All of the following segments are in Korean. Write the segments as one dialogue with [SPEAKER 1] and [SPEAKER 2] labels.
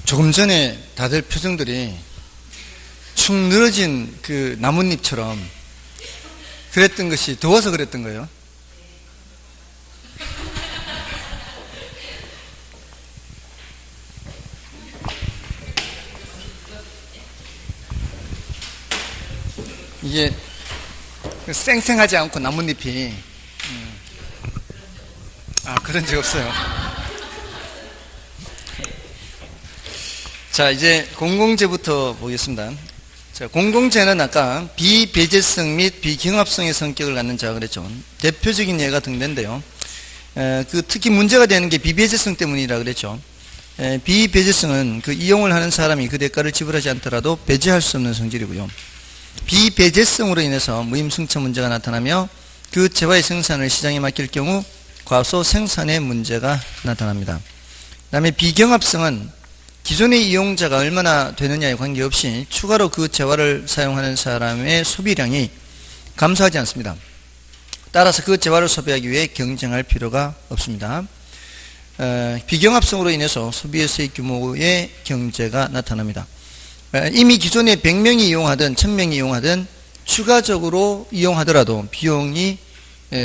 [SPEAKER 1] 조금 전에 다들 표정들이 축 늘어진 그 나뭇잎처럼 그랬던 것이 더워서 그랬던 거예요. 이게 쌩쌩하지 않고 나뭇잎이 그런 적 없어요. 자, 이제 공공재부터 보겠습니다. 자, 공공재는 아까 비배제성 및 비경합성의 성격을 갖는 자가 그랬죠. 대표적인 예가 등대인데요. 특히 문제가 되는 게 비배제성 때문이라 그랬죠. 비배제성은 그 이용을 하는 사람이 그 대가를 지불하지 않더라도 배제할 수 없는 성질이고요. 비배제성으로 인해서 무임승차 문제가 나타나며 그 재화의 생산을 시장에 맡길 경우 과소 생산의 문제가 나타납니다. 그 다음에 비경합성은 기존의 이용자가 얼마나 되느냐에 관계없이 추가로 그 재화를 사용하는 사람의 소비량이 감소하지 않습니다. 따라서 그 재화를 소비하기 위해 경쟁할 필요가 없습니다. 비경합성으로 인해서 소비의 수익 규모의 경제가 나타납니다. 이미 기존에 100명이 이용하든 1000명이 이용하든 추가적으로 이용하더라도 비용이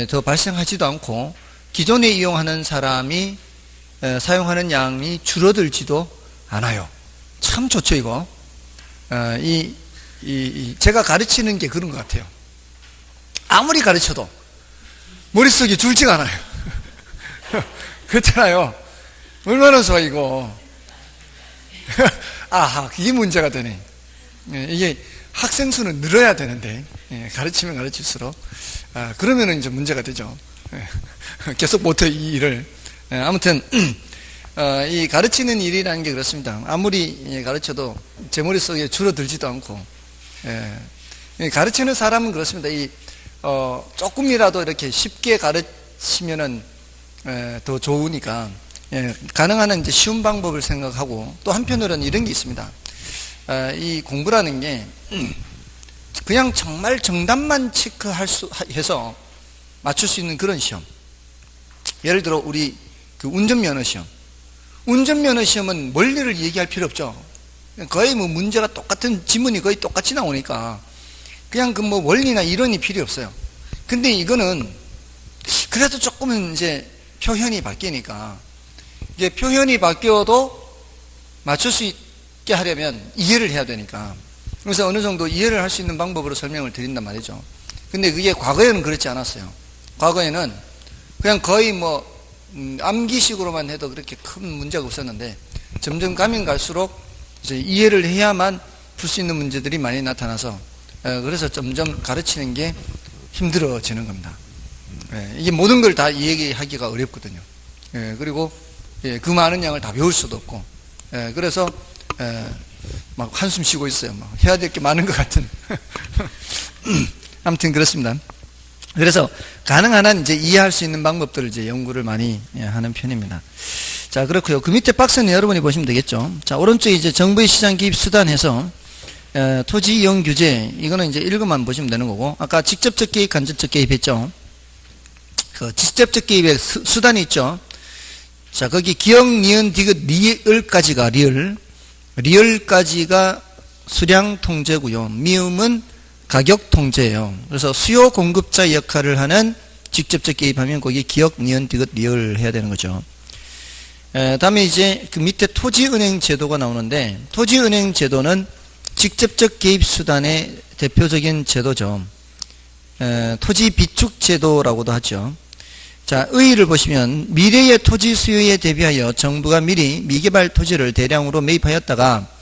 [SPEAKER 1] 더 발생하지도 않고 기존에 이용하는 사람이 사용하는 양이 줄어들지도 않아요. 참 좋죠, 이거. 제가 가르치는 게 그런 것 같아요. 아무리 가르쳐도 머릿속에 줄지가 않아요. 그렇잖아요. 얼마나 좋아, 이거. 그게 문제가 되네. 이게 학생 수는 늘어야 되는데, 가르치면 가르칠수록. 그러면은 이제 문제가 되죠. 계속 못해, 이 일을. 아무튼, 이 가르치는 일이라는 게 그렇습니다. 아무리 가르쳐도 제 머릿속에 줄어들지도 않고, 가르치는 사람은 그렇습니다. 조금이라도 이렇게 쉽게 가르치면은, 더 좋으니까, 가능한 이제 쉬운 방법을 생각하고, 또 한편으로는 이런 게 있습니다. 이 공부라는 게, 그냥 정말 정답만 해서 맞출 수 있는 그런 시험. 예를 들어, 우리 그 운전면허 시험. 운전면허 시험은 원리를 얘기할 필요 없죠. 거의 뭐 문제가 똑같은 지문이 거의 똑같이 나오니까 그냥 그 뭐 원리나 이론이 필요 없어요. 근데 이거는 그래도 조금은 이제 표현이 바뀌니까 이게 표현이 바뀌어도 맞출 수 있게 하려면 이해를 해야 되니까 그래서 어느 정도 이해를 할 수 있는 방법으로 설명을 드린단 말이죠. 근데 그게 과거에는 그렇지 않았어요. 과거에는 그냥 거의 뭐 암기식으로만 해도 그렇게 큰 문제가 없었는데 점점 가면 갈수록 이제 이해를 해야만 풀 수 있는 문제들이 많이 나타나서 그래서 점점 가르치는 게 힘들어지는 겁니다. 이게 모든 걸 다 이야기하기가 어렵거든요. 그리고 그 많은 양을 다 배울 수도 없고 그래서 막 한숨 쉬고 있어요. 막 해야 될 게 많은 것 같은. 아무튼 그렇습니다. 그래서 가능한 한 이제 이해할 수 있는 방법들을 이제 연구를 많이 하는 편입니다. 자, 그렇고요. 그 밑에 박스는 여러분이 보시면 되겠죠. 자, 오른쪽에 이제 정부의 시장 개입 수단에서 토지 이용 규제, 이거는 이제 1권만 보시면 되는 거고, 아까 직접적 개입, 간접적 개입 했죠. 그 직접적 개입의 수단이 있죠. 자, 거기 기역, 니은, 디귿, 리을까지가 리을까지가 수량 통제고요. 미음은 가격 통제예요. 그래서 수요 공급자 역할을 하는 직접적 개입하면 거기 기역, 니은, 디귿, 리을 해야 되는 거죠. 다음에 이제 그 밑에 토지은행 제도가 나오는데 토지은행 제도는 직접적 개입 수단의 대표적인 제도죠. 토지 비축 제도라고도 하죠. 자, 의의를 보시면 미래의 토지 수요에 대비하여 정부가 미리 미개발 토지를 대량으로 매입하였다가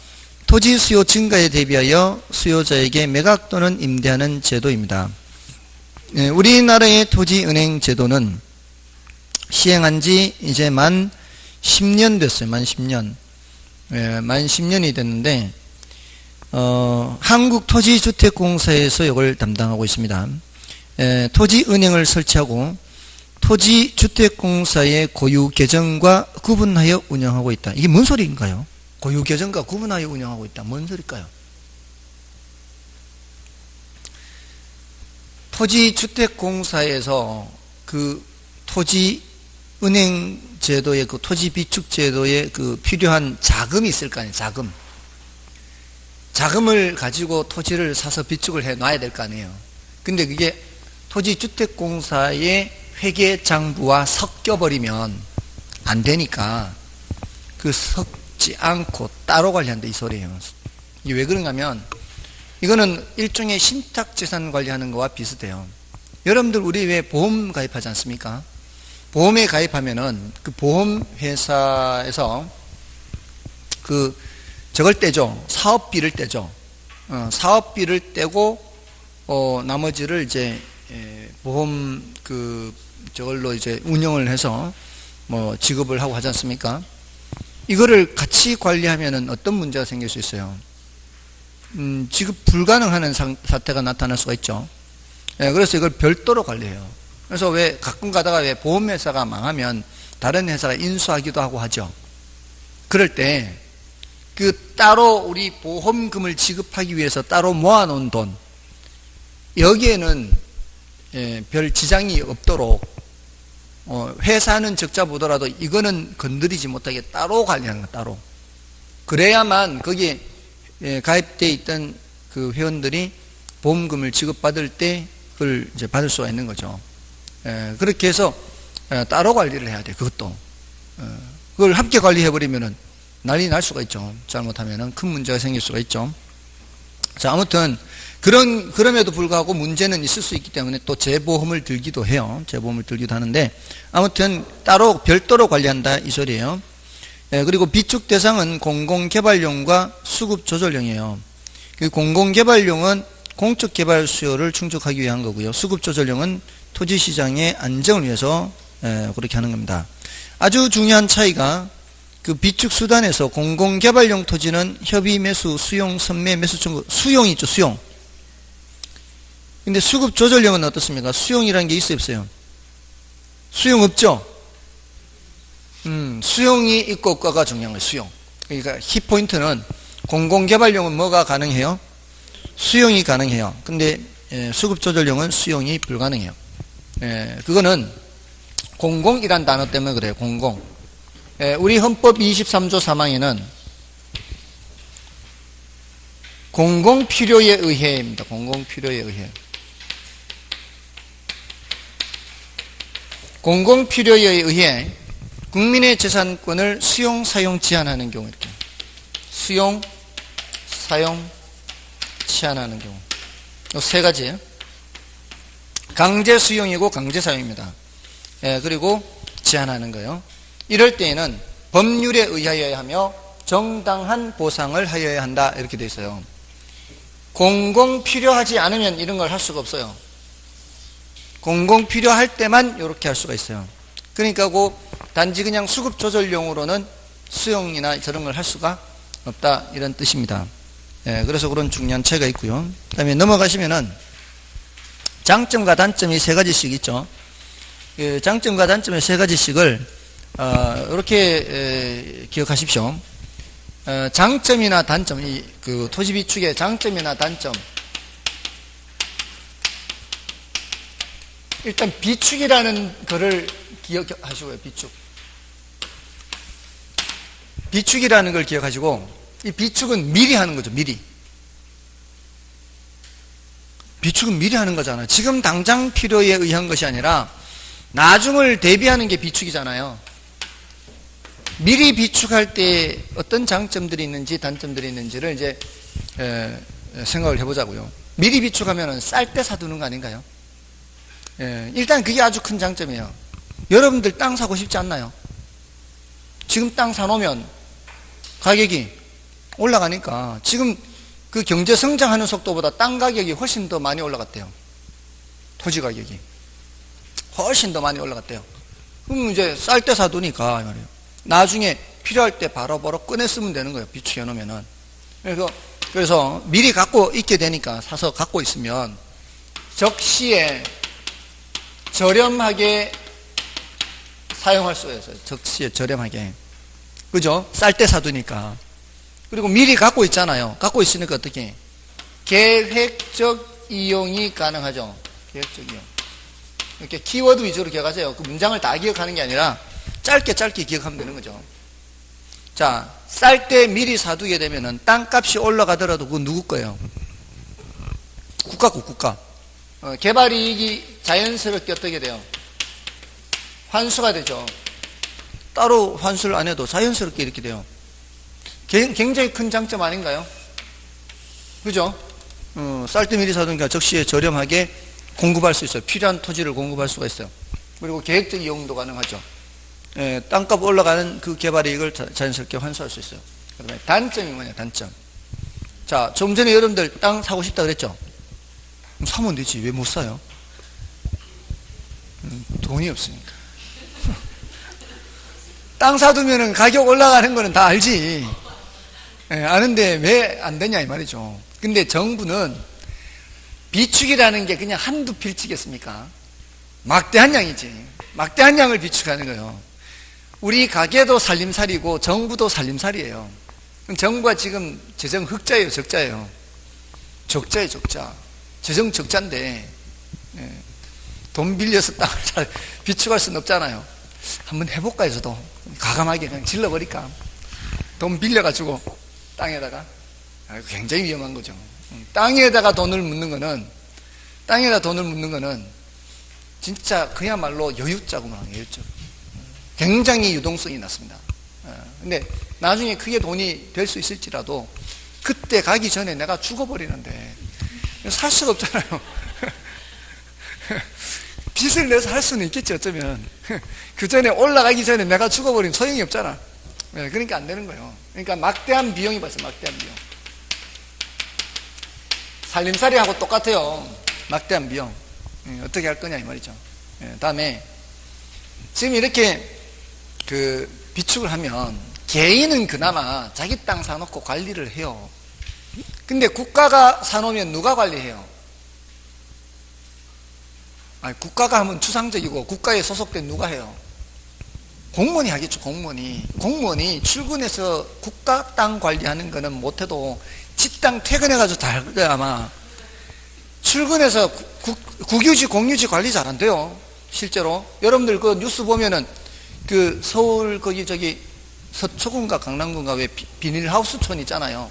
[SPEAKER 1] 토지 수요 증가에 대비하여 수요자에게 매각 또는 임대하는 제도입니다. 우리나라의 토지은행 제도는 시행한 지 이제 만 10년 됐어요. 만 10년. 만 10년이 됐는데 한국토지주택공사에서 이걸 담당하고 있습니다. 토지은행을 설치하고 토지주택공사의 고유계정과 구분하여 운영하고 있다. 이게 뭔 소리인가요? 고유계정과 구분하여 운영하고 있다. 뭔 소리일까요? 토지주택공사에서 그 토지 은행 제도에 그 토지 비축 제도에 그 필요한 자금이 있을 거 아니에요. 자금을 가지고 토지를 사서 비축을 해 놔야 될 거 아니에요. 근데 그게 토지주택공사의 회계장부와 섞여버리면 안 되니까 그 섞지 않고 따로 관리한다 이 소리예요. 이게 왜 그런가 하면 이거는 일종의 신탁재산 관리하는 거와 비슷해요. 여러분들 우리 왜 보험 가입하지 않습니까? 보험에 가입하면은 그 보험회사에서 저걸 떼죠. 사업비를 떼죠. 사업비를 떼고 나머지를 이제 보험 저걸로 이제 운영을 해서 뭐 지급을 하고 하지 않습니까? 이거를 같이 관리하면은 어떤 문제가 생길 수 있어요? 지급 불가능한 사태가 나타날 수가 있죠. 그래서 이걸 별도로 관리해요. 그래서 왜 가끔 가다가 왜 보험회사가 망하면 다른 회사가 인수하기도 하고 하죠. 그럴 때 따로 우리 보험금을 지급하기 위해서 따로 모아놓은 돈, 여기에는 별 지장이 없도록 회사는 적자 보더라도 이거는 건드리지 못하게 따로 관리하는 거예요. 따로. 그래야만 거기에 가입되어 있던 그 회원들이 보험금을 지급받을 때 그걸 이제 받을 수가 있는 거죠. 그렇게 해서 따로 관리를 해야 돼요. 그것도. 그걸 함께 관리해버리면은 난리 날 수가 있죠. 잘못하면은 큰 문제가 생길 수가 있죠. 자, 아무튼 그럼에도 불구하고 문제는 있을 수 있기 때문에 또 재보험을 들기도 해요. 재보험을 들기도 하는데 아무튼 따로 별도로 관리한다 이 소리예요. 그리고 비축 대상은 공공개발용과 수급조절용이에요. 공공개발용은 공적 개발 수요를 충족하기 위한 거고요. 수급조절용은 토지시장의 안정을 위해서 그렇게 하는 겁니다. 아주 중요한 차이가 그 비축 수단에서 공공개발용 토지는 협의 매수, 수용, 선매, 매수 청구, 수용이 있죠, 수용. 근데 수급조절용은 어떻습니까? 수용이라는 게 있어요, 없어요? 수용 없죠? 수용이 있고 없고가 중요한 거예요, 수용. 그러니까 키포인트는 공공개발용은 뭐가 가능해요? 수용이 가능해요. 근데 수급조절용은 수용이 불가능해요. 그거는 공공이란 단어 때문에 그래요, 공공. 우리 헌법 23조 3항에는 공공필요에 의해입니다. 공공필요에 의해. 공공필요에 의해 국민의 재산권을 수용, 사용, 제한하는 경우 이렇게. 수용, 사용, 제한하는 경우. 이 세 가지예요. 강제 수용이고 강제 사용입니다. 그리고 제한하는 거예요. 이럴 때에는 법률에 의하여야 하며 정당한 보상을 하여야 한다 이렇게 돼 있어요. 공공 필요하지 않으면 이런 걸 할 수가 없어요. 공공 필요할 때만 이렇게 할 수가 있어요. 그러니까 단지 그냥 수급 조절용으로는 수용이나 저런 걸 할 수가 없다 이런 뜻입니다. 그래서 그런 중요한 차이가 있고요. 그 다음에 넘어가시면은 장점과 단점이 세 가지씩 있죠. 장점과 단점의 세 가지씩을 이렇게 기억하십시오. 장점이나 단점, 그 토지 비축의 장점이나 단점. 일단 비축이라는 거를 기억하시고요. 비축이라는 걸 기억하시고, 이 비축은 미리 하는 거죠. 비축은 미리 하는 거잖아요. 지금 당장 필요에 의한 것이 아니라 나중을 대비하는 게 비축이잖아요. 미리 비축할 때 어떤 장점들이 있는지 단점들이 있는지를 이제 생각을 해보자고요. 미리 비축하면 쌀 때 사두는 거 아닌가요? 일단 그게 아주 큰 장점이에요. 여러분들 땅 사고 싶지 않나요? 지금 땅 사놓으면 가격이 올라가니까 지금 그 경제 성장하는 속도보다 땅 가격이 훨씬 더 많이 올라갔대요. 토지 가격이 훨씬 더 많이 올라갔대요. 그럼 이제 쌀 때 사두니까 말이에요. 나중에 필요할 때 바로바로 꺼내 쓰면 되는 거예요. 비축해 놓으면은. 그래서 미리 갖고 있게 되니까 사서 갖고 있으면 적시에 저렴하게 사용할 수 있어요. 적시에 저렴하게. 그죠? 쌀 때 사두니까. 그리고 미리 갖고 있잖아요. 갖고 있으니까 어떻게? 계획적 이용이 가능하죠. 계획적 이용. 이렇게 키워드 위주로 기억하세요. 그 문장을 다 기억하는 게 아니라 짧게 기억하면 되는 거죠. 자, 쌀 때 미리 사두게 되면은 땅값이 올라가더라도 그건 누구 거예요? 국가. 개발이익이 자연스럽게 어떻게 돼요? 환수가 되죠. 따로 환수를 안 해도 자연스럽게 이렇게 돼요. 굉장히 큰 장점 아닌가요? 그죠? 쌀 때 미리 사두니까 적시에 저렴하게 공급할 수 있어요. 필요한 토지를 공급할 수가 있어요. 그리고 계획적 이용도 가능하죠. 땅값 올라가는 그 개발이익을 자연스럽게 환수할 수 있어요. 그 다음에 단점이 뭐냐, 단점. 자, 좀 전에 여러분들 땅 사고 싶다 그랬죠? 사면 되지. 왜 못 사요? 돈이 없으니까. 땅 사두면은 가격 올라가는 거는 다 알지. 아는데 왜 안 되냐 이 말이죠. 근데 정부는 비축이라는 게 그냥 한두 필지겠습니까? 막대한 양이지. 막대한 양을 비축하는 거예요. 우리 가게도 살림살이고 정부도 살림살이에요. 정부가 지금 재정 흑자예요, 적자예요? 적자예요, 적자. 재정 적자인데 돈 빌려서 땅을 잘 비축할 수는 없잖아요. 한번 해볼까요? 저도 과감하게 그냥 질러버릴까? 돈 빌려가지고 땅에다가. 굉장히 위험한 거죠. 땅에다가 돈을 묻는 거는 진짜 그야말로 여유자구만. 여유자. 굉장히 유동성이 낮습니다. 근데 나중에 그게 돈이 될 수 있을지라도 그때 가기 전에 내가 죽어버리는데 살 수가 없잖아요. 빚을 내서 할 수는 있겠지 어쩌면. 그 전에 올라가기 전에 내가 죽어버리면 소용이 없잖아. 그러니까 안 되는 거예요. 그러니까 막대한 비용이 발생. 막대한 비용. 살림살이하고 똑같아요. 막대한 비용. 어떻게 할 거냐 이 말이죠. 다음에 지금 이렇게 비축을 하면 개인은 그나마 자기 땅 사놓고 관리를 해요. 근데 국가가 사놓으면 누가 관리해요? 국가가 하면 추상적이고 국가에 소속된 누가 해요? 공무원이 하겠죠. 공무원이 출근해서 국가 땅 관리하는 거는 못해도 지 땅 퇴근해가지고 다 할 거야 아마. 출근해서 국유지 공유지 관리 잘 안 돼요 실제로. 여러분들 그 뉴스 보면은 그 서울 거기 서초군가 강남군가 왜 비닐하우스촌 있잖아요.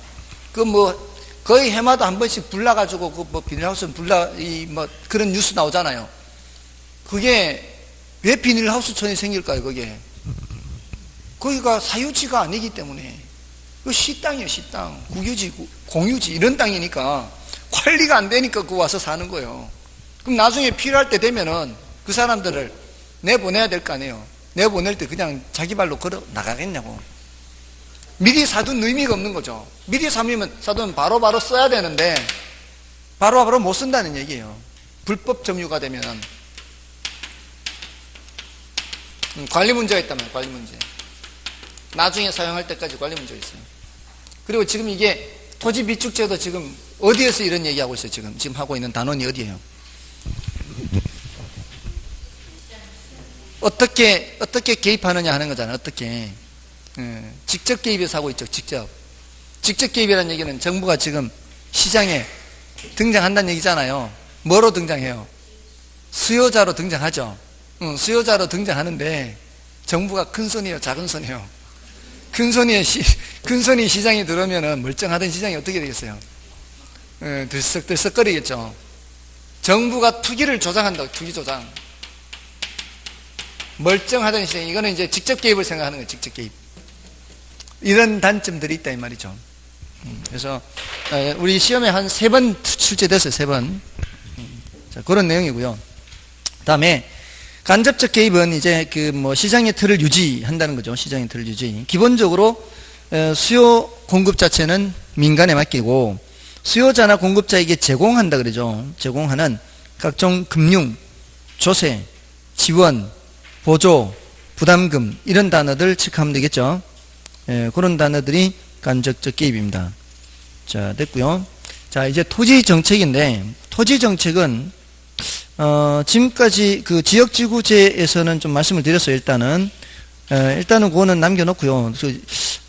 [SPEAKER 1] 그 뭐 거의 해마다 한 번씩 불나가지고 그 뭐 비닐하우스 그런 뉴스 나오잖아요. 그게 왜 비닐하우스촌이 생길까요? 거기가 사유지가 아니기 때문에. 그 시땅이에요, 시땅. 국유지, 공유지 이런 땅이니까 관리가 안 되니까 그 와서 사는 거예요. 그럼 나중에 필요할 때 되면은 그 사람들을 내보내야 될 거 아니에요. 내보낼 때 그냥 자기 발로 걸어 나가겠냐고. 미리 사둔 의미가 없는 거죠. 미리 사두면 바로바로 써야 되는데 바로바로 못 쓴다는 얘기예요. 불법 점유가 되면은. 관리 문제가 있다면 관리 문제. 나중에 사용할 때까지 관리 문제가 있어요. 그리고 지금 이게 토지 비축제도 지금 어디에서 이런 얘기하고 있어요? 지금 하고 있는 단원이 어디예요? 어떻게 개입하느냐 하는 거잖아요. 어떻게. 직접 개입해서 하고 있죠. 직접 개입이라는 얘기는 정부가 지금 시장에 등장한다는 얘기잖아요. 뭐로 등장해요? 수요자로 등장하죠. 수요자로 등장하는데 정부가 큰 손이에요, 작은 손이에요? 큰 손이 시장에 들어오면은 멀쩡하던 시장이 어떻게 되겠어요? 들썩들썩거리겠죠. 정부가 투기를 조장한다고. 투기 조장. 멀쩡하던 시장. 이거는 이제 직접 개입을 생각하는 거예요. 직접 개입. 이런 단점들이 있다 이 말이죠. 그래서 우리 시험에 한 3번 출제됐어요. 3번. 자, 그런 내용이고요. 다음에 간접적 개입은 이제 시장의 틀을 유지한다는 거죠. 시장의 틀을 유지. 기본적으로 수요 공급 자체는 민간에 맡기고 수요자나 공급자에게 제공한다 그러죠. 제공하는 각종 금융, 조세, 지원, 보조, 부담금 이런 단어들 체크하면 되겠죠. 그런 단어들이 간접적 개입입니다. 자, 됐고요. 자, 이제 토지 정책인데 토지 정책은 지금까지 그 지역지구제에서는 좀 말씀을 드렸어요. 일단은 그거는 남겨놓고요.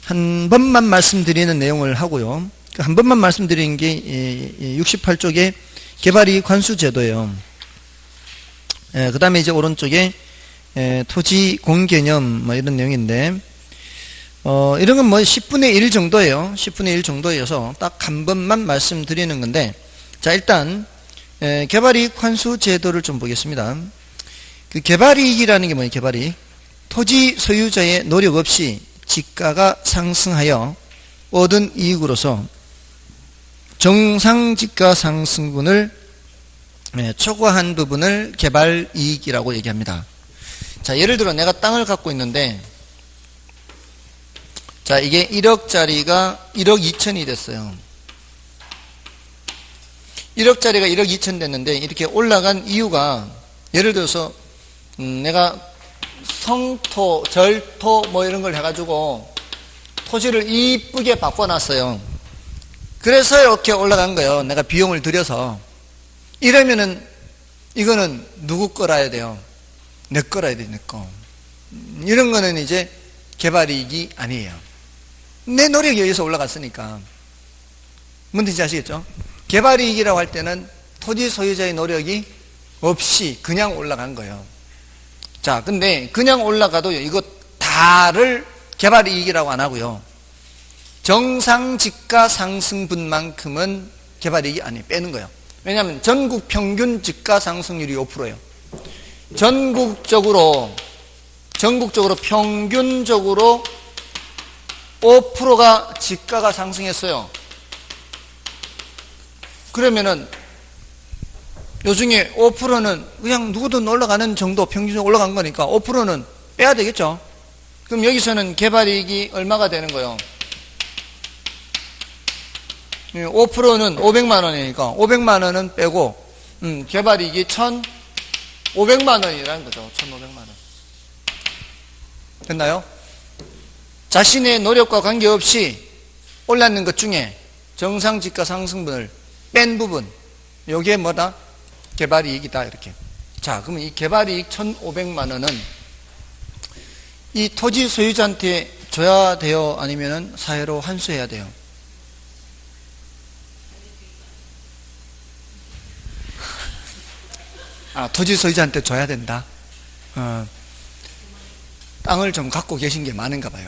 [SPEAKER 1] 한 번만 말씀드리는 내용을 하고요. 한 번만 말씀드리는 게 68쪽에 개발이익 환수제도예요. 그 다음에 이제 오른쪽에 토지 공개념 뭐 이런 내용인데 이런 건 뭐 10분의 1 정도예요. 10분의 1 정도여서 딱 한 번만 말씀드리는 건데, 자, 일단 개발이익 환수 제도를 좀 보겠습니다. 그 개발이익이라는 게 뭐예요? 개발이익. 토지 소유자의 노력 없이 지가가 상승하여 얻은 이익으로서 정상지가 상승분을 초과한 부분을 개발이익이라고 얘기합니다. 자, 예를 들어 내가 땅을 갖고 있는데, 자, 이게 1억짜리가 1억 2천이 됐어요. 1억짜리가 1억 2천 됐는데 이렇게 올라간 이유가, 예를 들어서 내가 성토, 절토 뭐 이런 걸 해가지고 토지를 이쁘게 바꿔놨어요. 그래서 이렇게 올라간 거예요. 내가 비용을 들여서. 이러면은 이거는 누구 거라야 돼요? 내 거라야 돼, 내 거. 이런 거는 이제 개발이익이 아니에요. 내 노력에 의해서 올라갔으니까. 뭔지 아시겠죠? 개발이익이라고 할 때는 토지 소유자의 노력이 없이 그냥 올라간 거예요. 자, 근데 그냥 올라가도요, 이거 다를 개발이익이라고 안 하고요, 정상지가 상승분만큼은 개발이익이 아니에요. 빼는 거예요. 왜냐하면 전국 평균 지가 상승률이 5%예요. 전국적으로 평균적으로 5%가 지가가 상승했어요. 그러면은 요 중에 5%는 그냥 누구든 올라가는 정도, 평균적으로 올라간 거니까 5%는 빼야 되겠죠. 그럼 여기서는 개발이익이 얼마가 되는 거예요? 5%는 500만 원이니까 500만 원은 빼고 개발이익이 1,500만 원이라는 거죠. 1,500만 원. 됐나요? 자신의 노력과 관계없이 올랐는 것 중에 정상지가 상승분을 뺀 부분, 요게 뭐다? 개발이익이다, 이렇게. 자, 그러면 이 개발이익 1,500만 원은 이 토지 소유자한테 줘야 돼요? 아니면 사회로 환수해야 돼요? 토지 소유자한테 줘야 된다. 땅을 좀 갖고 계신 게 많은가 봐요.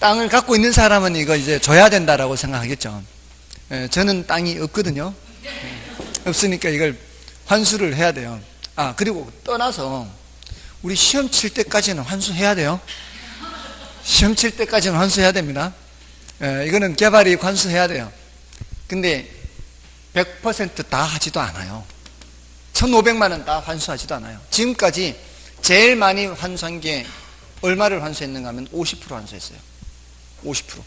[SPEAKER 1] 땅을 갖고 있는 사람은 이거 이제 줘야 된다라고 생각하겠죠. 저는 땅이 없거든요. 없으니까 이걸 환수를 해야 돼요. 그리고 떠나서 우리 시험 칠 때까지는 환수해야 돼요. 시험 칠 때까지는 환수해야 됩니다. 이거는 개발이익 환수해야 돼요. 근데 100% 다 하지도 않아요. 1,500만 원 다 환수하지도 않아요. 지금까지 제일 많이 환수한 게 얼마를 환수했는가 하면 50% 환수했어요. 50%.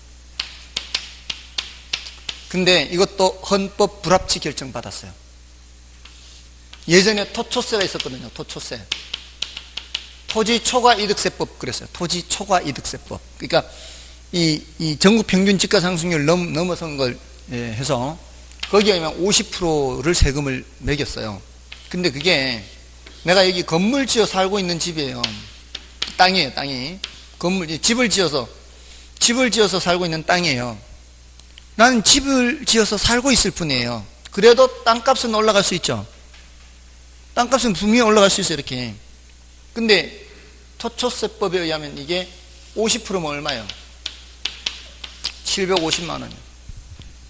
[SPEAKER 1] 근데 이것도 헌법 불합치 결정 받았어요. 예전에 토초세가 있었거든요. 토초세. 토지 초과 이득세법 그랬어요. 토지 초과 이득세법. 그러니까 이 전국 평균 지가 상승률 넘어선 걸 해서 거기에 50%를 세금을 매겼어요. 근데 그게 내가 여기 건물 지어 살고 있는 집이에요. 땅이에요, 땅이. 집을 지어서 살고 있는 땅이에요. 나는 집을 지어서 살고 있을 뿐이에요. 그래도 땅값은 올라갈 수 있죠. 땅값은 분명히 올라갈 수 있어요, 이렇게. 근데 토초세법에 의하면 이게 50%면 얼마예요? 750만 원이요.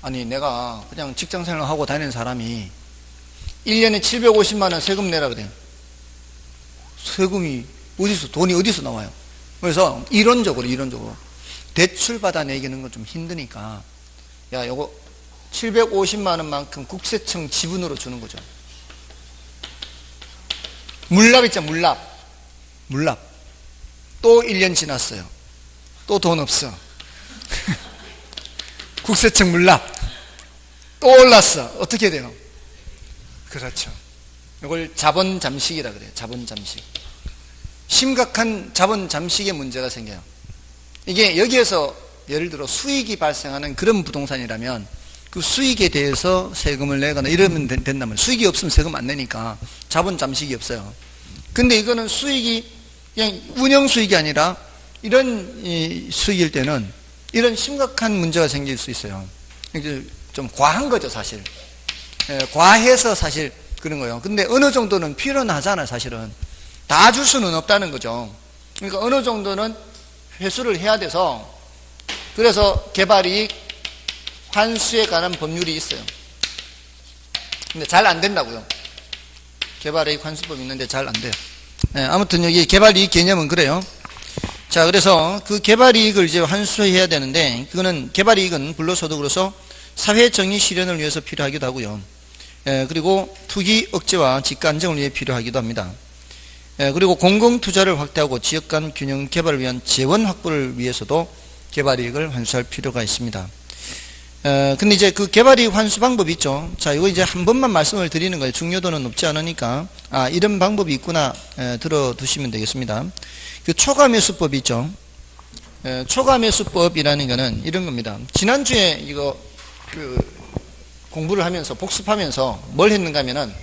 [SPEAKER 1] 아니, 내가 그냥 직장생활 하고 다니는 사람이 1년에 750만 원 세금 내라 그래요. 세금이 돈이 어디서 나와요? 그래서 이론적으로 대출 받아 내기는 건 좀 힘드니까, 야, 요거 750만 원만큼 국세청 지분으로 주는 거죠. 물납 있잖아, 물납. 또 1년 지났어요. 또 돈 없어. 국세청 물납. 또 올랐어. 어떻게 돼요? 그렇죠. 이걸 자본 잠식이라 그래요. 자본 잠식. 심각한 자본 잠식의 문제가 생겨요. 이게 여기에서 예를 들어 수익이 발생하는 그런 부동산이라면 그 수익에 대해서 세금을 내거나 이러면 된다면, 수익이 없으면 세금 안 내니까 자본 잠식이 없어요. 근데 이거는 수익이 그냥 운영 수익이 아니라 이런 수익일 때는 이런 심각한 문제가 생길 수 있어요. 좀 과한 거죠, 사실. 과해서 사실 그런 거예요. 근데 어느 정도는 필요는 하잖아요, 사실은. 다 줄 수는 없다는 거죠. 그러니까 어느 정도는 회수를 해야 돼서, 그래서 개발이익 환수에 관한 법률이 있어요. 근데 잘 안 된다고요. 개발이익 환수법이 있는데 잘 안 돼요. 네, 아무튼 여기 개발이익 개념은 그래요. 자, 그래서 그 개발이익을 이제 환수해야 되는데, 그거는 개발이익은 불로소득으로서 사회 정의 실현을 위해서 필요하기도 하고요. 그리고 투기 억제와 집가 안정을 위해 필요하기도 합니다. 그리고 공공 투자를 확대하고 지역 간 균형 개발을 위한 재원 확보를 위해서도 개발이익을 환수할 필요가 있습니다. 근데 이제 그 개발이익 환수 방법이 있죠. 자, 이거 이제 한 번만 말씀을 드리는 거예요. 중요도는 높지 않으니까. 아, 이런 방법이 있구나, 들어두시면 되겠습니다. 그 초과매수법이 있죠. 초과매수법이라는 거는 이런 겁니다. 지난주에 이거 공부를 하면서 복습하면서 뭘 했는가 하면은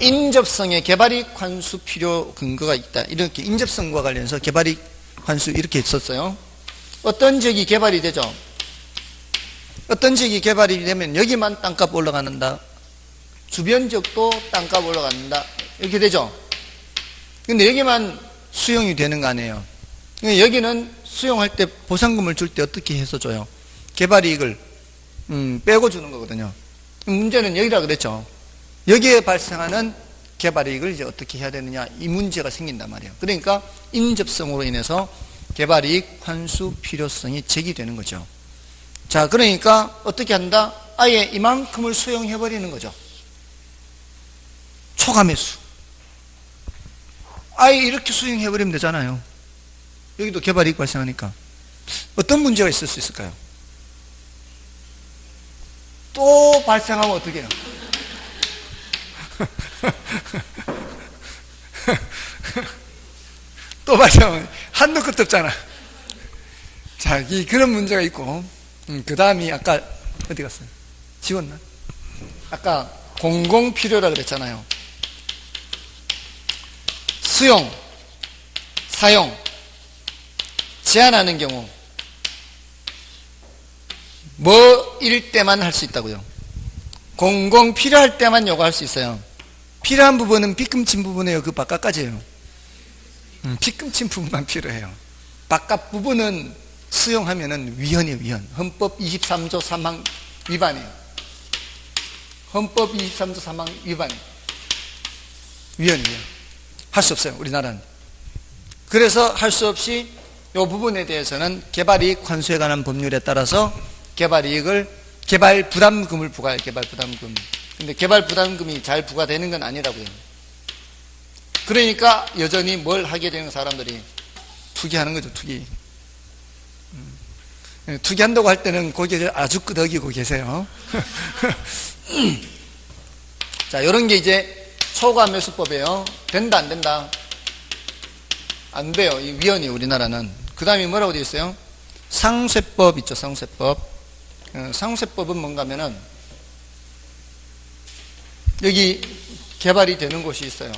[SPEAKER 1] 인접성의 개발이익 환수 필요 근거가 있다. 이렇게 인접성과 관련해서 개발이익 환수 이렇게 했었어요. 어떤 지역이 개발이 되죠? 어떤 지역이 개발이 되면 여기만 땅값 올라가는다. 주변 지역도 땅값 올라간다. 이렇게 되죠. 근데 여기만 수용이 되는 거 아니에요. 여기는 수용할 때 보상금을 줄 때 어떻게 해서 줘요? 개발이익을 빼고 주는 거거든요. 문제는 여기라 그랬죠. 여기에 발생하는 개발이익을 이제 어떻게 해야 되느냐, 이 문제가 생긴단 말이에요. 그러니까 인접성으로 인해서 개발이익 환수 필요성이 제기되는 거죠. 자, 그러니까 어떻게 한다? 아예 이만큼을 수용해버리는 거죠. 초과매수. 아예 이렇게 수용해버리면 되잖아요. 여기도 개발이익 발생하니까. 어떤 문제가 있을 수 있을까요? 또 발생하면 어떻게 해요? 또 발생하면 한도 끝도 없잖아. 자, 그런 문제가 있고, 그 다음이 아까 어디 갔어요? 지웠나? 아까 공공필요라 그랬잖아요. 수용, 사용, 제한하는 경우 뭐일 때만 할 수 있다고요? 공공 필요할 때만 요구할 수 있어요. 필요한 부분은 빚금친 부분이에요. 그 바깥까지예요. 빚금친 부분만 필요해요. 바깥 부분은 수용하면은 위헌이에요, 위헌. 헌법 23조 3항 위반이에요. 헌법 23조 3항 위반이에요. 위헌이에요. 할 수 없어요, 우리나라는. 그래서 할 수 없이 이 부분에 대해서는 개발이익 환수에 관한 법률에 따라서 개발 부담금을 부과해요. 개발 부담금. 근데 개발 부담금이 잘 부과되는 건 아니라고요. 그러니까 여전히 뭘 하게 되는 사람들이 투기하는 거죠, 투기. 투기한다고 할 때는 고개를 아주 끄덕이고 계세요. 자, 이런 게 이제 초과매수법이에요. 된다, 안 된다? 안 돼요. 이 위헌이 우리나라는. 그 다음에 뭐라고 되어 있어요? 상쇄법 있죠, 상쇄법. 상쇄법은 뭔가 하면은 여기 개발이 되는 곳이 있어요.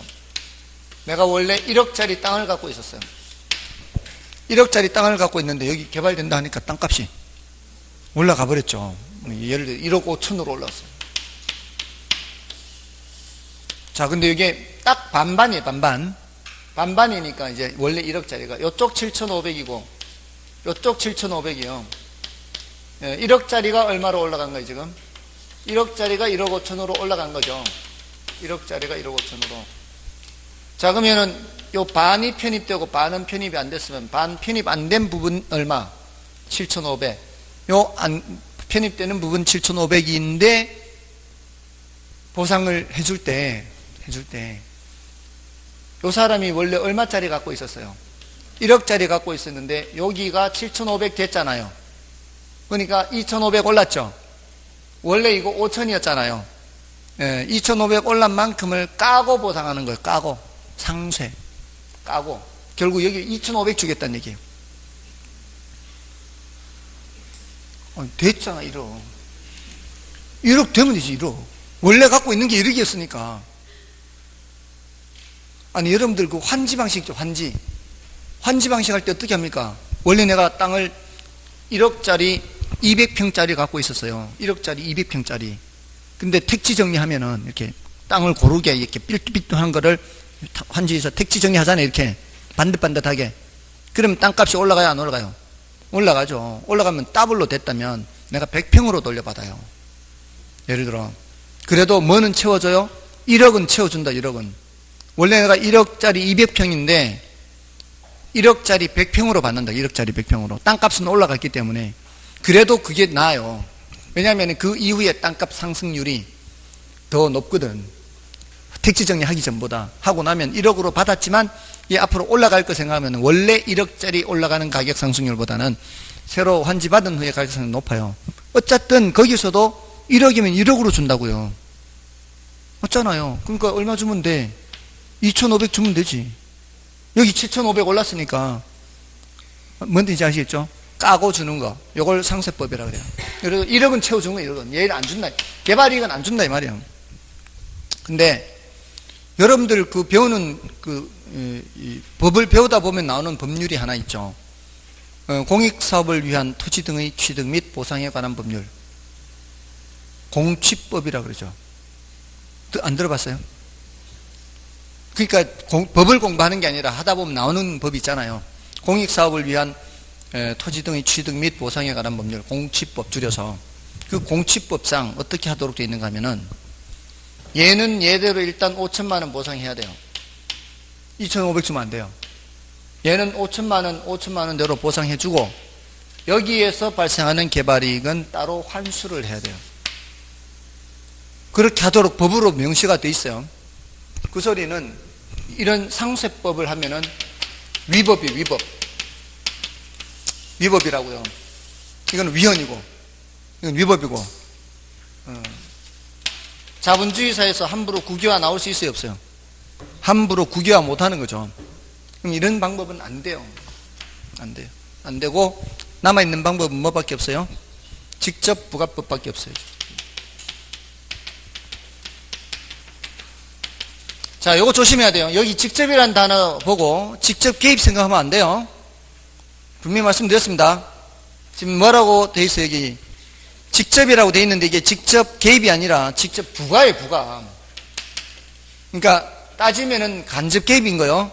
[SPEAKER 1] 내가 원래 1억짜리 땅을 갖고 있었어요. 1억짜리 땅을 갖고 있는데 여기 개발된다 하니까 땅값이 올라가 버렸죠. 예를 들어 1억 5천으로 올랐어요. 자, 근데 이게 딱 반반이에요, 반반. 반반이니까 이제 원래 1억짜리가 요쪽 7,500이고 요쪽 7,500이요. 1억짜리가 얼마로 올라간 거예요, 지금? 1억짜리가 1억 5천으로 올라간 거죠. 1억짜리가 1억 5천으로. 자, 그러면은 요 반이 편입되고 반은 편입이 안 됐으면 반 편입 안 된 부분 얼마? 7,500. 요 안 편입되는 부분 7,500인데 보상을 해줄 때 요 사람이 원래 얼마짜리 갖고 있었어요? 1억짜리 갖고 있었는데 여기가 7,500 됐잖아요. 그러니까 2,500 올랐죠. 원래 이거 5,000이었잖아요. 2,500 올란 만큼을 까고 보상하는 거예요. 까고. 상쇄. 까고. 결국 여기 2,500 주겠다는 얘기예요. 됐잖아, 1억. 1억 되면 되지, 1억. 원래 갖고 있는 게 1억이었으니까. 아니, 여러분들 그 환지 방식 있죠, 환지. 환지 방식 할 때 어떻게 합니까? 원래 내가 땅을 1억짜리 200평짜리 갖고 있었어요. 1억짜리 200평짜리. 근데 택지 정리하면은 이렇게 땅을 고르게 이렇게 삐뚤삐뚤한 거를 환지에서 택지 정리하잖아요. 이렇게 반듯반듯하게. 그러면 땅값이 올라가요, 안 올라가요? 올라가죠. 올라가면 더블로 됐다면 내가 100평으로 돌려받아요. 예를 들어. 그래도 뭐는 채워줘요? 1억은 채워준다, 1억은. 원래 내가 1억짜리 200평인데 1억짜리 100평으로 받는다, 1억짜리 100평으로. 땅값은 올라갔기 때문에. 그래도 그게 나아요. 왜냐하면 그 이후에 땅값 상승률이 더 높거든. 택지 정리하기 전보다. 하고 나면 1억으로 받았지만 이게 앞으로 올라갈 거 생각하면 원래 1억짜리 올라가는 가격 상승률보다는 새로 환지 받은 후에 가격 상승률이 높아요. 어쨌든 거기서도 1억이면 1억으로 준다고요. 맞잖아요. 그러니까 얼마 주면 돼? 2,500 주면 되지. 여기 7,500 올랐으니까 뭔지 아시겠죠? 까고 주는 거. 요걸 상세법이라 그래요. 그래서 1억은 채워준 거 1억은. 얘를 안 준다. 개발이익은 안 준다 이 말이에요. 근데 여러분들 그 배우는 이 법을 배우다 보면 나오는 법률이 하나 있죠. 공익사업을 위한 토지 등의 취득 및 보상에 관한 법률. 공취법이라 그러죠. 안 들어봤어요? 그러니까 법을 공부하는 게 아니라 하다 보면 나오는 법이 있잖아요. 공익사업을 위한 토지 등의 취득 및 보상에 관한 법률, 공취법 줄여서. 그 공취법상 어떻게 하도록 되어 있는가 하면은 얘는 얘대로 일단 5천만 원 보상해야 돼요. 2,500 주면 안 돼요. 얘는 5천만 원대로 보상해주고 여기에서 발생하는 개발이익은 따로 환수를 해야 돼요. 그렇게 하도록 법으로 명시가 되어 있어요. 그 소리는 이런 상세법을 하면은 위법이 위법. 위법이라고요. 이건 위헌이고 이건 위법이고. 자본주의 사회에서 함부로 국유화 나올 수 있어요, 없어요? 함부로 국유화 못하는 거죠. 그럼 이런 방법은 안 돼요. 안 돼요. 안 되고 남아있는 방법은 뭐밖에 없어요? 직접 부가법밖에 없어요. 자, 요거 조심해야 돼요. 여기 직접이라는 단어 보고 직접 개입 생각하면 안 돼요. 분명히 말씀드렸습니다. 지금 뭐라고 돼 있어요, 여기? 직접이라고 돼 있는데 이게 직접 개입이 아니라 직접 부가예요, 부가. 그러니까 따지면은 간접 개입인 거예요.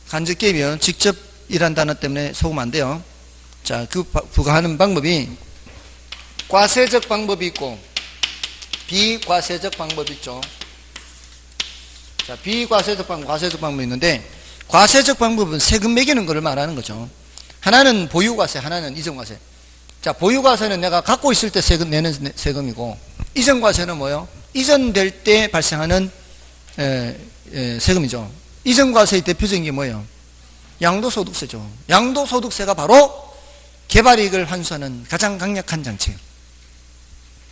[SPEAKER 1] 간접 개입이요. 직접이란 단어 때문에 속으면 안 돼요. 자, 그 부가하는 방법이 과세적 방법이 있고 비과세적 방법이 있죠. 자, 비과세적 방법, 과세적 방법이 있는데 과세적 방법은 세금 매기는 것을 말하는 거죠. 하나는 보유과세, 하나는 이전과세. 자, 보유과세는 내가 갖고 있을 때 내는 세금이고 이전과세는 뭐예요? 이전될 때 발생하는 세금이죠. 이전과세의 대표적인 게 뭐예요? 양도소득세죠. 양도소득세가 바로 개발이익을 환수하는 가장 강력한 장치예요.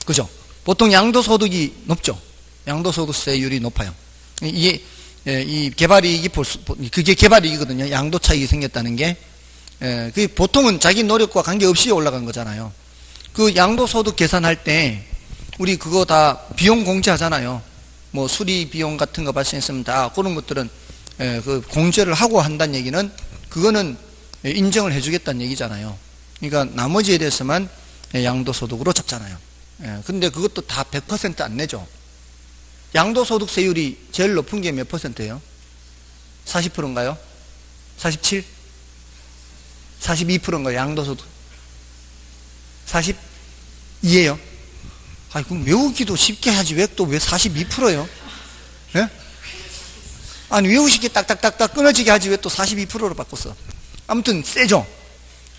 [SPEAKER 1] 그죠? 보통 양도소득이 높죠. 양도소득세율이 높아요. 이 개발이익이 그게 개발이익이거든요. 양도 차익이 생겼다는 게. 그 보통은 자기 노력과 관계없이 올라간 거잖아요. 그 양도소득 계산할 때 우리 그거 다 비용 공제하잖아요. 뭐 수리 비용 같은 거 발생했으면 다 그런 것들은 그 공제를 하고 한다는 얘기는 그거는 인정을 해주겠다는 얘기잖아요. 그러니까 나머지에 대해서만 양도소득으로 잡잖아요. 근데 그것도 다 100% 안 내죠. 양도소득세율이 제일 높은 게 몇 %예요? 40%인가요? 47? 42%인가요? 양도소득 42예요? 아니 그럼 외우기도 쉽게 하지 왜 또 왜 42%예요? 예? 아니 외우시기 딱딱딱딱 끊어지게 하지 왜 또 42%로 바꿨어? 아무튼 세죠?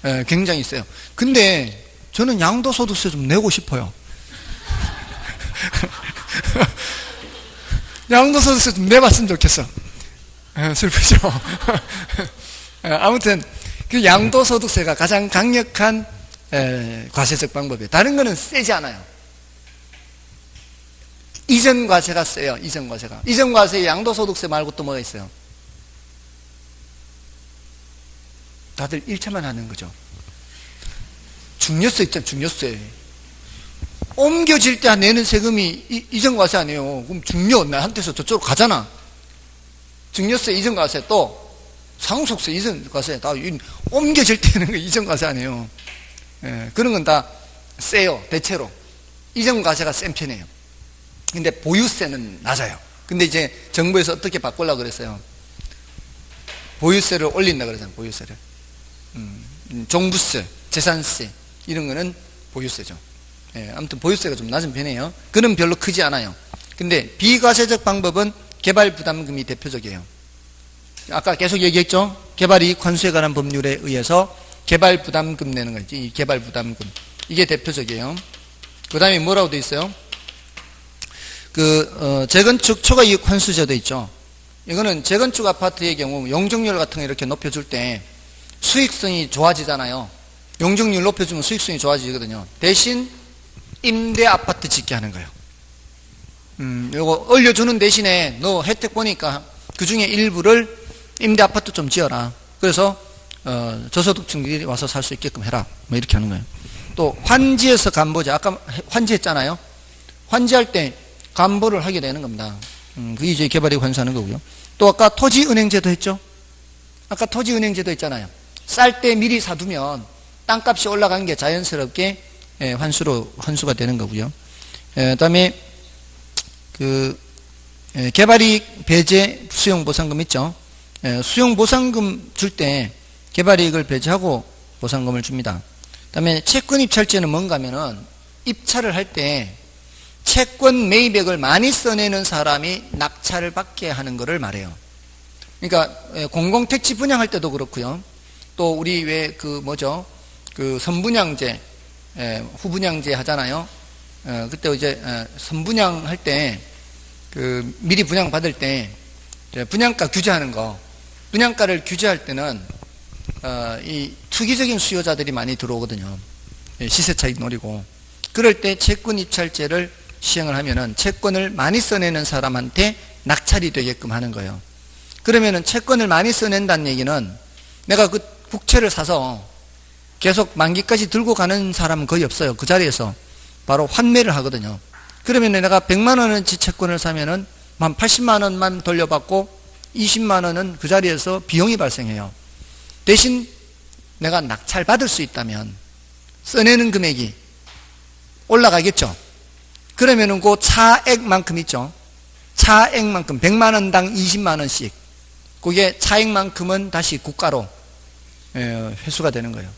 [SPEAKER 1] 예, 굉장히 세요. 근데 저는 양도소득세 좀 내고 싶어요. 양도소득세 좀 내봤으면 좋겠어. 슬프죠? 아무튼 그 양도소득세가 가장 강력한 과세적 방법이에요. 다른 거는 세지 않아요. 이전과세가 세요. 이전과세가. 이전과세에 양도소득세 말고 또 뭐가 있어요? 다들 1차만 하는 거죠. 중요세 있잖아요. 중요세. 옮겨질 때 내는 세금이 이전과세 아니에요. 그럼 중요 나한테서 저쪽으로 가잖아. 증여세 이전과세 또 상속세 이전과세 다 옮겨질 때 내는 거 이전과세 아니에요. 예, 그런 건 다 세요. 대체로. 이전 과세가 센 편이에요. 근데 보유세는 낮아요. 근데 이제 정부에서 어떻게 바꾸려고 그랬어요? 보유세를 올린다 그러잖아요. 보유세를. 종부세, 재산세 이런 거는 보유세죠. 예, 아무튼 보유세가 좀 낮은 편이에요. 그는 별로 크지 않아요. 근데 비과세적 방법은 개발부담금이 대표적이에요. 아까 계속 얘기했죠. 개발이익 환수에 관한 법률에 의해서 개발부담금 내는 거지. 이 개발부담금 이게 대표적이에요. 그 다음에 뭐라고 돼 있어요? 재건축 초과이익 환수제도 있죠. 이거는 재건축 아파트의 경우 용적률 같은 거 이렇게 높여줄 때 수익성이 좋아지잖아요. 용적률 높여주면 수익성이 좋아지거든요. 대신 임대 아파트 짓게 하는 거예요. 요거 올려주는 대신에 너 혜택 보니까 그 중에 일부를 임대 아파트 좀 지어라. 그래서 저소득층들이 와서 살 수 있게끔 해라. 뭐 이렇게 하는 거예요. 또 환지에서 간보자. 아까 환지했잖아요. 환지할 때 간보를 하게 되는 겁니다. 그게 이제 개발이익 환수하는 거고요. 또 아까 토지은행제도 했죠. 아까 토지은행제도 있잖아요. 쌀 때 미리 사두면 땅값이 올라가는 게 자연스럽게 환수가 되는 거고요. 그다음에 개발이익 배제 수용보상금 있죠. 수용보상금 줄 때 개발이익을 배제하고 보상금을 줍니다. 그다음에 채권 입찰제는 뭔가 하면은 입찰을 할 때 채권 매입액을 많이 써내는 사람이 낙찰을 받게 하는 것을 말해요. 그러니까 공공택지 분양할 때도 그렇고요. 또 우리 왜 선분양제, 후분양제 하잖아요. 그때 이제 선분양할 때 미리 분양 받을 때 분양가 규제하는 거, 분양가를 규제할 때는 이 투기적인 수요자들이 많이 들어오거든요. 시세 차익 노리고. 그럴 때 채권 입찰제를 시행을 하면은 채권을 많이 써내는 사람한테 낙찰이 되게끔 하는 거예요. 그러면은 채권을 많이 써낸다는 얘기는 내가 그 국채를 사서 계속 만기까지 들고 가는 사람은 거의 없어요. 그 자리에서 바로 환매를 하거든요. 그러면 내가 100만 원어치 채권을 사면은 한 80만 원만 돌려받고 20만 원은 그 자리에서 비용이 발생해요. 대신 내가 낙찰 받을 수 있다면 써내는 금액이 올라가겠죠. 그러면은 그 차액만큼 있죠. 차액만큼 100만 원당 20만 원씩. 그게 차액만큼은 다시 국가로 회수가 되는 거예요.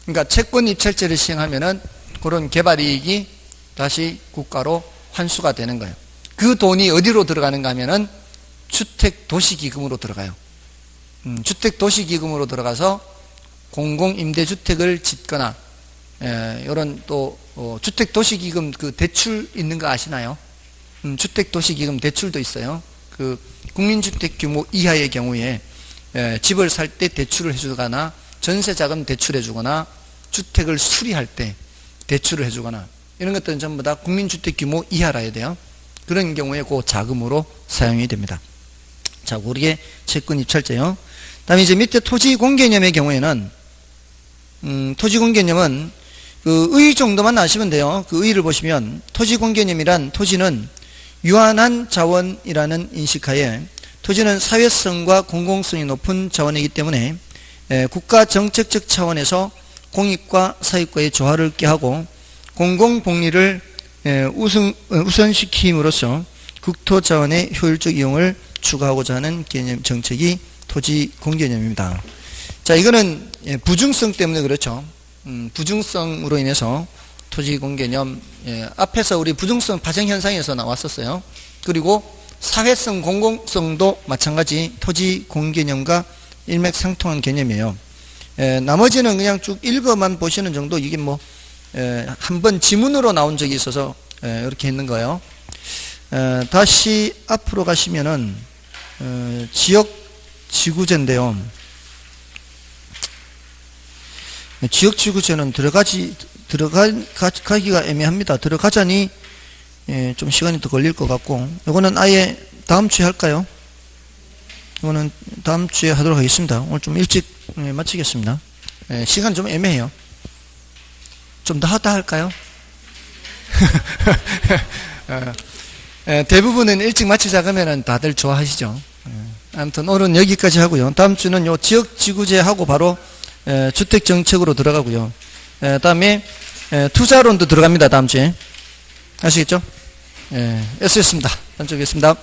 [SPEAKER 1] 그러니까 채권 입찰제를 시행하면은 그런 개발이익이 다시 국가로 환수가 되는 거예요. 그 돈이 어디로 들어가는가 하면은 주택도시기금으로 들어가요. 주택도시기금으로 들어가서 공공임대주택을 짓거나 이런 또 주택도시기금 그 대출 있는 거 아시나요? 주택도시기금 대출도 있어요. 그 국민주택 규모 이하의 경우에 집을 살 때 대출을 해주거나 전세자금 대출해주거나 주택을 수리할 때 대출을 해주거나 이런 것들은 전부 다 국민주택 규모 이하라 해야 돼요. 그런 경우에 그 자금으로 사용이 됩니다. 자, 그게 채권 입찰제요. 다음에 이제 밑에 토지공개념의 경우에는 토지공개념은 그 의 정도만 아시면 돼요. 그 의를 보시면 토지공개념이란 토지는 유한한 자원이라는 인식하에 토지는 사회성과 공공성이 높은 자원이기 때문에 국가 정책적 차원에서 공익과 사익과의 조화를 꾀하고 공공복리를 우선시킴으로써 국토자원의 효율적 이용을 추구하고자 하는 개념 정책이 토지공개념입니다. 자, 이거는 부중성 때문에 그렇죠. 부중성으로 인해서 토지공개념 앞에서 우리 부중성 파생현상에서 나왔었어요. 그리고 사회성 공공성도 마찬가지 토지공개념과 일맥상통한 개념이에요. 나머지는 그냥 쭉 읽어만 보시는 정도. 이게 뭐 한번 지문으로 나온 적이 있어서 이렇게 했는 거예요. 다시 앞으로 가시면은 지역지구제인데요. 지역지구제는 들어가기가 애매합니다. 들어가자니 좀 시간이 더 걸릴 것 같고, 이거는 아예 다음 주에 할까요? 이거는 다음 주에 하도록 하겠습니다. 오늘 좀 일찍 마치겠습니다. 시간 좀 애매해요. 좀 더 하다 할까요? 대부분은 일찍 마치자 그러면 다들 좋아하시죠. 아무튼 오늘은 여기까지 하고요. 다음 주는 요 지역지구제 하고 바로 주택정책으로 들어가고요. 다음에 투자론도 들어갑니다. 다음 주에. 아시겠죠? 예, 애쓰겠습니다. 한쪽에 있습니다.